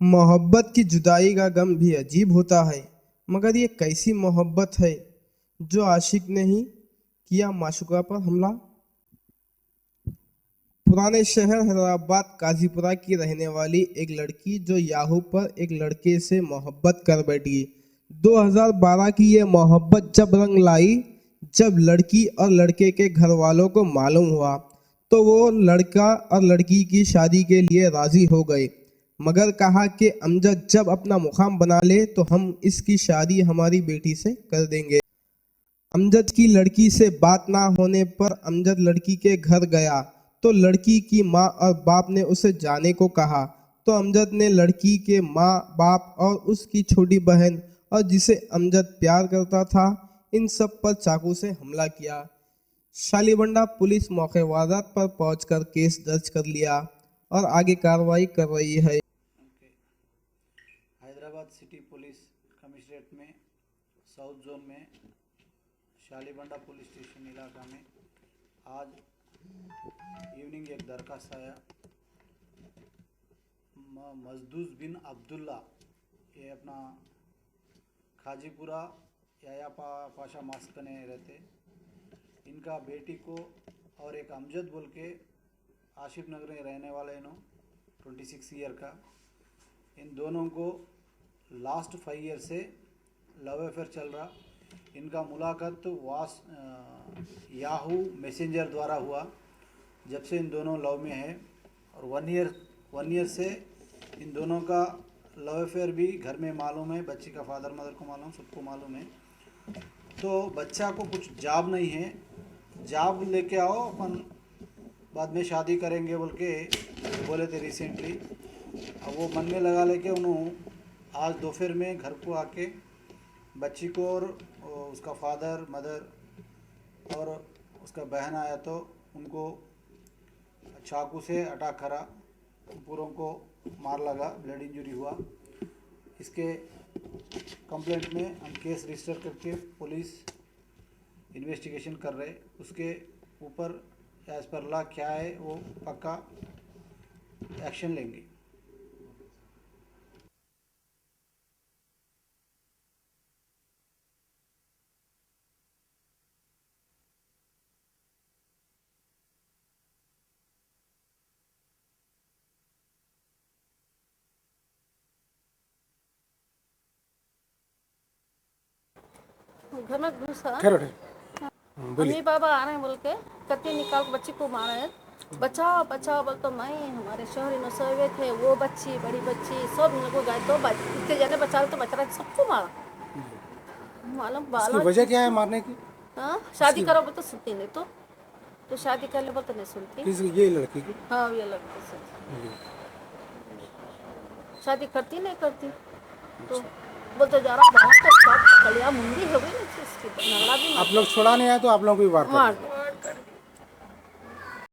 मोहब्बत की जुदाई का गम भी अजीब होता है, मगर ये कैसी मोहब्बत है जो आशिक ने ही किया माशूका पर हमला। पुराने शहर हैदराबाद काजीपुरा की रहने वाली एक लड़की जो याहू पर एक लड़के से मोहब्बत कर बैठी। 2012 की ये मोहब्बत जब रंग लाई, जब लड़की और लड़के के घर वालों को मालूम हुआ तो वो लड़का और लड़की की शादी के लिए राजी हो गए, मगर कहा कि अमजद जब अपना मुकाम बना ले तो हम इसकी शादी हमारी बेटी से कर देंगे। अमजद की लड़की से बात ना होने पर अमजद लड़की के घर गया तो लड़की की माँ और बाप ने उसे जाने को कहा, तो अमजद ने लड़की के माँ बाप और उसकी छोटी बहन और जिसे अमजद प्यार करता था, इन सब पर चाकू से हमला किया। शालीबंडा पुलिस मौके वारदात पर पहुंचकर केस दर्ज कर लिया और आगे कार्रवाई कर रही है। हैदराबाद सिटी पुलिस कमिश्नरेट में साउथ जोन में शालीबंडा पुलिस स्टेशन इलाका में आज इवनिंग एक दरखास्त आया। मजदूस बिन अब्दुल्ला, ये अपना खाजीपुरा याया पाशा मास्कने रहते। इनका बेटी को और एक अमजद बोल के आशिफ नगर में रहने वाले इन्हों 26 ईयर का, इन दोनों को लास्ट 5 ईयर से लव अफेयर चल रहा। इनका मुलाकात याहू मैसेंजर द्वारा हुआ। जब से इन दोनों लव में है और वन ईयर से इन दोनों का लव अफेयर भी घर में मालूम है, बच्ची का फादर मदर को मालूम, सबको मालूम है। तो बच्चा को कुछ जॉब नहीं है, जॉब लेके आओ अपन बाद में शादी करेंगे बोल के बोले थे रिसेंटली। अब वो मन में लगा लेके उन्होंने आज दोपहर में घर को आके बच्ची को और उसका फादर मदर और उसका बहन आया तो उनको चाकू से अटैक करा, पूरों को मार लगा, ब्लड इंजरी हुआ। इसके कंप्लेंट में हम केस रजिस्टर करके पुलिस इन्वेस्टिगेशन कर रहे। उसके ऊपर एज पर लॉ क्या है वो पक्का एक्शन लेंगे। घर में घुसा, क्या रोटे? अम्मी बाबा आ रहे हैं बोल के कत्ती निकाल के बच्ची को मारा है। बचाओ बचाओ बोल तो मैं हमारे शहर इन सोए थे, वो बच्ची बड़ी बच्ची सब इन लोगों गए तो इतने जने बचा तो बच रहा सबको मारा। मालूम इसकी बाला वजह क्या है मारने की? हाँ शादी करो बोल तो सुनती नहीं, तो शादी कर ले बोल तो नहीं सुनती। ये लड़की की? हाँ ये लड़की से शादी करती नहीं करती तो बोलते जा रहा बहुत तो मुंडी हो गई ना इसकी, नगड़ा भी आप लोग छोड़ा नहीं आए तो आप लोगों को भी वार कर दिया। मार